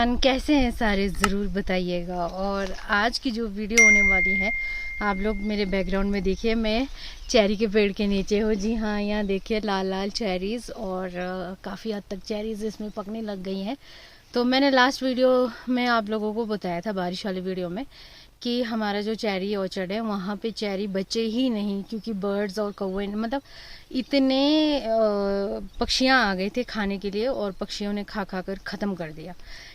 Everyone, कैसे हैं सारे ज़रूर बताइएगा। और आज की जो वीडियो होने वाली है, आप लोग मेरे बैकग्राउंड में देखिए, मैं चेरी के पेड़ के नीचे हूँ। जी हाँ, यहाँ देखिए लाल लाल चेरीज़ और काफ़ी हद तक चेरीज़ इसमें पकने लग गई हैं। तो मैंने लास्ट वीडियो में आप लोगों को बताया था, बारिश वाली वीडियो में, कि हमारा जो चेरी ऑर्चर्ड है वहाँ पे चेरी बचे ही नहीं, क्योंकि बर्ड्स और कौवे मतलब इतने पक्षियाँ आ गए थे खाने के लिए और पक्षियों ने खा खा कर ख़त्म कर दिया।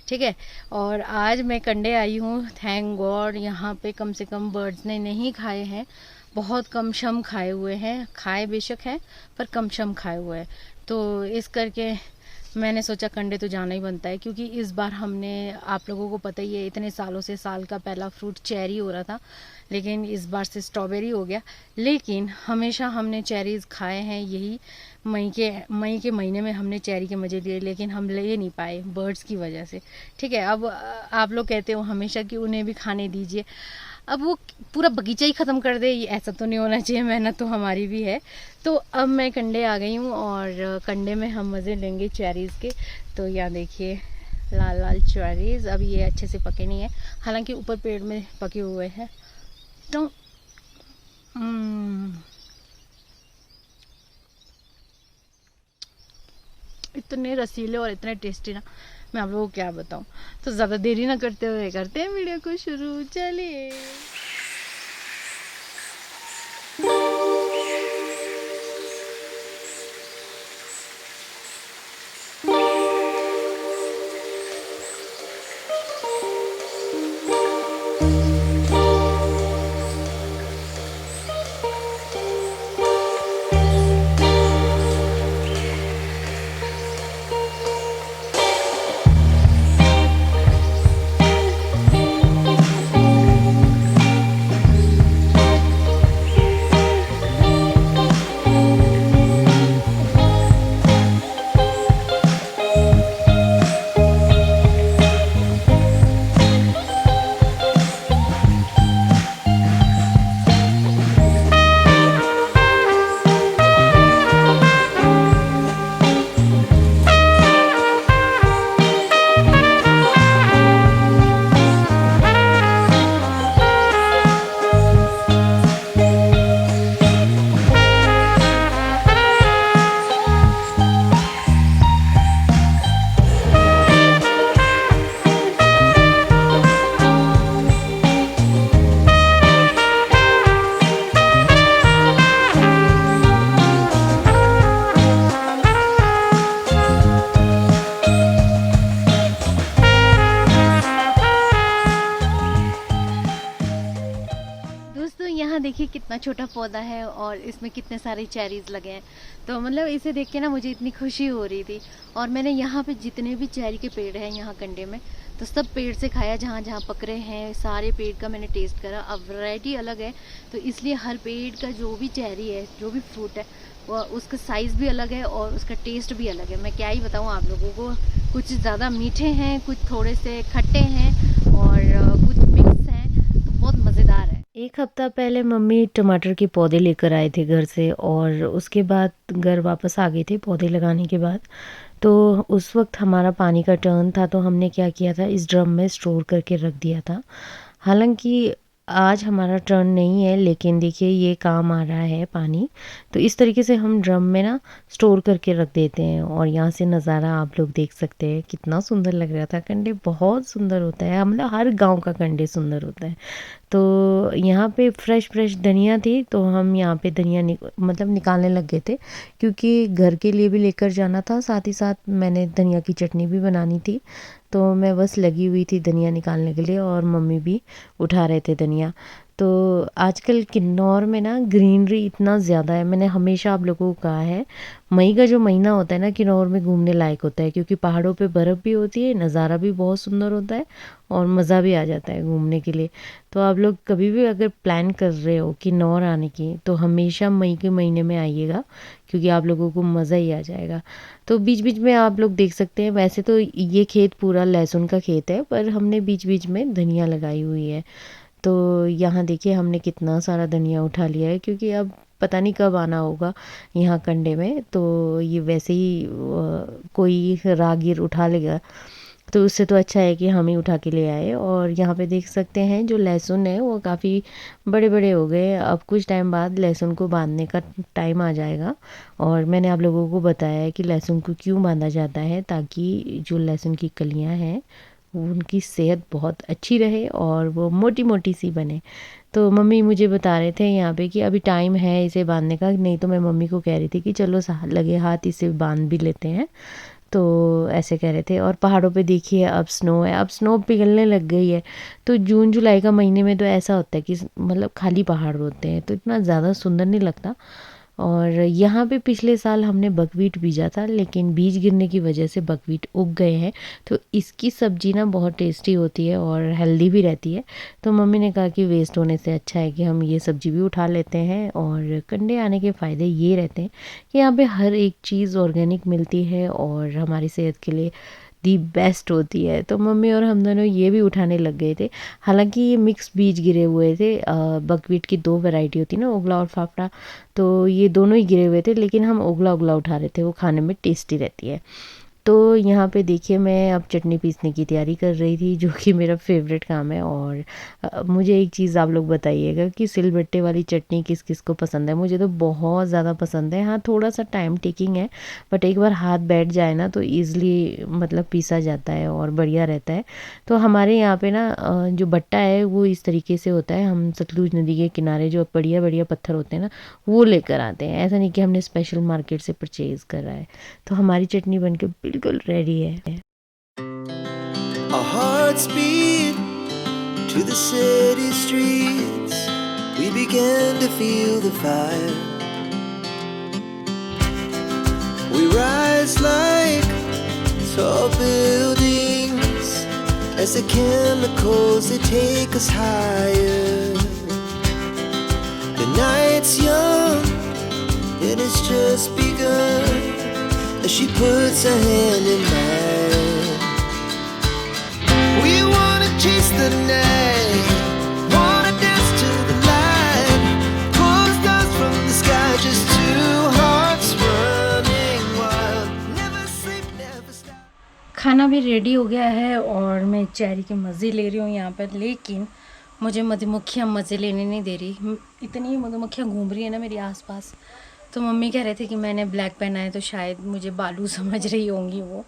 ठीक है, और आज मैं कंडे आई हूँ। थैंक गॉड यहाँ पे कम से कम बर्ड्स ने नहीं खाए हैं, बहुत कम शम खाए हुए हैं। खाए बेशक हैं पर कम शम खाए हुए हैं। तो इस करके मैंने सोचा कंडे तो जाना ही बनता है, क्योंकि इस बार हमने, आप लोगों को पता ही है, इतने सालों से साल का पहला फ्रूट चेरी हो रहा था, लेकिन इस बार से स्ट्रॉबेरी हो गया। लेकिन हमेशा हमने चेरीज़ खाए हैं, यही मई के महीने में हमने चेरी के मज़े लिए, लेकिन हम ले नहीं पाए बर्ड्स की वजह से। ठीक है, अब आप लोग कहते हो हमेशा कि उन्हें भी खाने दीजिए, अब वो पूरा बगीचा ही ख़त्म कर दे, ऐसा तो नहीं होना चाहिए, मेहनत तो हमारी भी है। तो अब मैं कंडे आ गई हूँ और कंडे में हम मज़े लेंगे चेरीज़ के। तो यहाँ देखिए लाल लाल चेरीज़, अब ये अच्छे से पके नहीं है, हालांकि ऊपर पेड़ में पके हुए हैं। तो इतने रसीले और इतने टेस्टी ना, मैं आप लोगों को क्या बताऊँ। तो ज़्यादा देरी ना करते हुए करते हैं वीडियो को शुरू, चलिए। यहाँ देखिए कितना छोटा पौधा है और इसमें कितने सारे चेरीज लगे हैं। तो मतलब इसे देख के ना मुझे इतनी खुशी हो रही थी। और मैंने यहाँ पे जितने भी चेरी के पेड़ हैं यहाँ कंडे में, तो सब पेड़ से खाया, जहाँ जहाँ पक रहे हैं सारे पेड़ का मैंने टेस्ट करा। अब वैरायटी अलग है, तो इसलिए हर पेड़ का जो भी चेरी है, जो भी फ्रूट है, वो उसका साइज़ भी अलग है और उसका टेस्ट भी अलग है। मैं क्या ही बताऊँ आप लोगों को, कुछ ज़्यादा मीठे हैं, कुछ थोड़े से खट्टे हैं और कुछ मिक्स हैं, तो बहुत मज़ेदार है। एक हफ्ता पहले मम्मी टमाटर के पौधे लेकर आए थे घर से, और उसके बाद घर वापस आ गए थे पौधे लगाने के बाद। तो उस वक्त हमारा पानी का टर्न था, तो हमने क्या किया था, इस ड्रम में स्टोर करके रख दिया था। हालांकि आज हमारा टर्न नहीं है, लेकिन देखिए ये काम आ रहा है पानी। तो इस तरीके से हम ड्रम में ना स्टोर करके रख देते हैं। और यहाँ से नज़ारा आप लोग देख सकते हैं, कितना सुंदर लग रहा था। कंडे बहुत सुंदर होता है, मतलब हर गांव का कंडे सुंदर होता है। तो यहाँ पे फ्रेश धनिया थी, तो हम यहाँ पे धनिया मतलब निकालने लग गए थे, क्योंकि घर के लिए भी लेकर जाना था, साथ ही साथ मैंने धनिया की चटनी भी बनानी थी। तो मैं बस लगी हुई थी धनिया निकालने के लिए, और मम्मी भी उठा रहे थे धनिया। तो आजकल किन्नौर में ना ग्रीनरी इतना ज़्यादा है। मैंने हमेशा आप लोगों को कहा है, मई का जो महीना होता है ना किन्नौर में घूमने लायक होता है, क्योंकि पहाड़ों पे बर्फ़ भी होती है, नज़ारा भी बहुत सुंदर होता है और मज़ा भी आ जाता है घूमने के लिए। तो आप लोग कभी भी अगर प्लान कर रहे हो किन्नौर आने की, तो हमेशा मई के महीने में आइएगा, क्योंकि आप लोगों को मज़ा ही आ जाएगा। तो बीच बीच में आप लोग देख सकते हैं, वैसे तो ये खेत पूरा लहसुन का खेत है, पर हमने बीच बीच में धनिया लगाई हुई है। तो यहाँ देखिए हमने कितना सारा धनिया उठा लिया है, क्योंकि अब पता नहीं कब आना होगा यहाँ कंडे में। तो ये वैसे ही कोई राहगीर उठा लेगा, तो उससे तो अच्छा है कि हम ही उठा के ले आए। और यहाँ पे देख सकते हैं जो लहसुन है वो काफ़ी बड़े बड़े हो गए। अब कुछ टाइम बाद लहसुन को बांधने का टाइम आ जाएगा। और मैंने आप लोगों को बताया है कि लहसुन को क्यों बांधा जाता है, ताकि जो लहसुन की कलियाँ हैं उनकी सेहत बहुत अच्छी रहे और वो मोटी मोटी सी बने। तो मम्मी मुझे बता रहे थे यहाँ पे कि अभी टाइम है इसे बांधने का, नहीं तो मैं मम्मी को कह रही थी कि चलो लगे हाथ इसे बांध भी लेते हैं। तो ऐसे कह रहे थे। और पहाड़ों पे देखिए अब स्नो है, अब स्नो पिघलने लग गई है। तो जून जुलाई का महीने में तो ऐसा होता है कि मतलब खाली पहाड़ होते हैं, तो इतना ज़्यादा सुंदर नहीं लगता। और यहाँ पे पिछले साल हमने बकवीट बीजा था, लेकिन बीज गिरने की वजह से बकवीट उग गए हैं। तो इसकी सब्जी ना बहुत टेस्टी होती है और हेल्दी भी रहती है। तो मम्मी ने कहा कि वेस्ट होने से अच्छा है कि हम ये सब्जी भी उठा लेते हैं। और कंडे आने के फ़ायदे ये रहते हैं कि यहाँ पे हर एक चीज़ ऑर्गेनिक मिलती है और हमारी सेहत के लिए दी बेस्ट होती है। तो मम्मी और हम दोनों ये भी उठाने लग गए थे। हालांकि ये मिक्स बीज गिरे हुए थे, बकवीट की दो वैरायटी होती है ना, ओगला और फाफड़ा। तो ये दोनों ही गिरे हुए थे, लेकिन हम ओगला ओगला उठा रहे थे, वो खाने में टेस्टी रहती है। तो यहाँ पे देखिए मैं अब चटनी पीसने की तैयारी कर रही थी, जो कि मेरा फेवरेट काम है। और मुझे एक चीज़ आप लोग बताइएगा कि सिलबट्टे वाली चटनी किस किस को पसंद है। मुझे तो बहुत ज़्यादा पसंद है। हाँ, थोड़ा सा टाइम टेकिंग है, बट एक बार हाथ बैठ जाए ना तो ईज़िली मतलब पीसा जाता है और बढ़िया रहता है। तो हमारे यहाँ पे ना जो बट्टा है वो इस तरीके से होता है। हम सतलुज नदी के किनारे जो बढ़िया बढ़िया पत्थर होते हैं ना, वो लेकर आते हैं। ऐसा नहीं कि हमने स्पेशल मार्केट से परचेज़ करा है। तो हमारी चटनी बनके बिल्कुल रेडी है। Our hearts beat to the city streets. We began to feel the fire. We rise like tall buildings as the chemicals they take us higher. The night's young and it's just begun as she puts her hand in mine. We wanna chase the night, wanna dance to the light, pull the stars from the sky, just two hearts running wild, never sleep, never stop. खाना भी ready हो गया है और मैं cherry के मज़े ले रही हूँ यहाँ पर, लेकिन मुझे मधुमक्खियाँ मज़े लेने नहीं दे रही। इतनी मधुमक्खियाँ घूम रही है ना मेरे आसपास। तो मम्मी कह रहे थे कि मैंने ब्लैक पहना है तो शायद मुझे बालू समझ रही होंगी वो,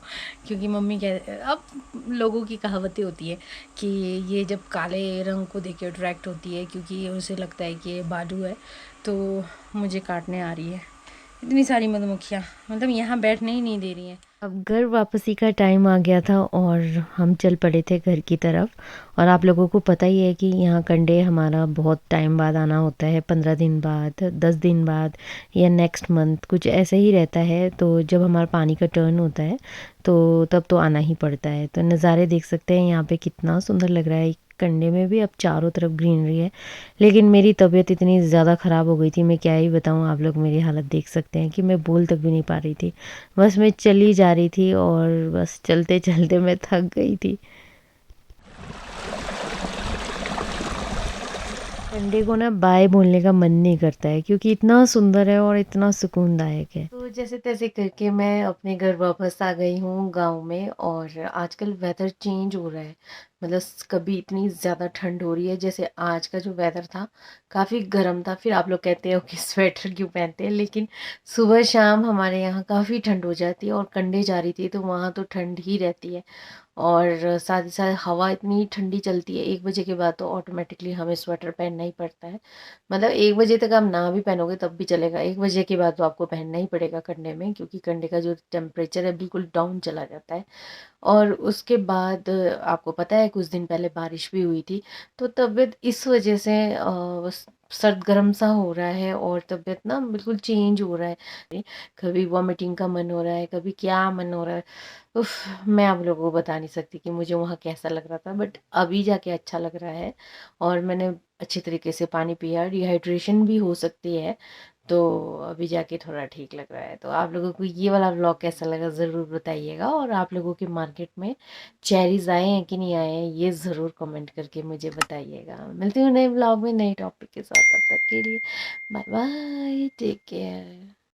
क्योंकि मम्मी कह, अब लोगों की कहावतें होती है कि ये जब काले रंग को देख के अट्रैक्ट होती है क्योंकि उसे लगता है कि ये बालू है, तो मुझे काटने आ रही है। इतनी सारी मधुमक्खियाँ, मतलब यहाँ बैठने ही नहीं दे रही हैं। अब घर वापसी का टाइम आ गया था और हम चल पड़े थे घर की तरफ। और आप लोगों को पता ही है कि यहाँ कंडे हमारा बहुत टाइम बाद आना होता है, 15 दिन बाद, 10 दिन बाद, या नेक्स्ट मंथ कुछ ऐसे ही रहता है। तो जब हमारा पानी का टर्न होता है तो तब तो आना ही पड़ता है। तो नज़ारे देख सकते हैं यहाँ पे कितना सुंदर लग रहा है। कंडे में भी अब चारों तरफ ग्रीनरी है। लेकिन मेरी तबीयत इतनी ज़्यादा ख़राब हो गई थी, मैं क्या ही बताऊँ। आप लोग मेरी हालत देख सकते हैं कि मैं बोल तक भी नहीं पा रही थी। बस मैं चली जा रही थी और बस चलते चलते मैं थक गई थी। संडे को ना बाय बोलने का मन नहीं करता है, क्योंकि इतना सुंदर है और इतना सुकूनदायक है। तो जैसे तैसे करके मैं अपने घर वापस आ गई हूँ गांव में। और आजकल वेदर चेंज हो रहा है, मतलब कभी इतनी ज़्यादा ठंड हो रही है। जैसे आज का जो वेदर था काफ़ी गर्म था, फिर आप लोग कहते हो कि स्वेटर क्यों पहनते हैं, लेकिन सुबह शाम हमारे यहाँ काफ़ी ठंड हो जाती है। और कंडे जा रही थी तो वहाँ तो ठंड ही रहती है। और साथ ही साथ हवा इतनी ठंडी चलती है, 1 बजे के बाद तो ऑटोमेटिकली हमें स्वेटर पहनना ही पड़ता है। मतलब 1 बजे तक आप ना भी पहनोगे तब भी चलेगा, 1 बजे के बाद तो आपको पहनना ही पड़ेगा कंडे में, क्योंकि कंडे का जो टेम्परेचर है बिल्कुल डाउन चला जाता है। और उसके बाद आपको पता है कुछ दिन पहले बारिश भी हुई थी। तो तबीयत इस वजह से बस सर्द गर्म सा हो रहा है और तबीयत ना बिल्कुल चेंज हो रहा है। कभी वॉमिटिंग का मन हो रहा है, कभी क्या मन हो रहा है। उफ, मैं आप लोगों को बता नहीं सकती कि मुझे वहाँ कैसा लग रहा था, बट अभी जाके अच्छा लग रहा है। और मैंने अच्छे तरीके से पानी पिया, डिहाइड्रेशन भी हो सकती है, तो अभी जाके थोड़ा ठीक लग रहा है। तो आप लोगों को ये वाला व्लॉग कैसा लगा ज़रूर बताइएगा। और आप लोगों के मार्केट में चेरीज आए हैं कि नहीं आए हैं ये ज़रूर कमेंट करके मुझे बताइएगा। मिलती हूँ नए व्लॉग में नए टॉपिक के साथ, तब तक के लिए बाय बाय, टेक केयर।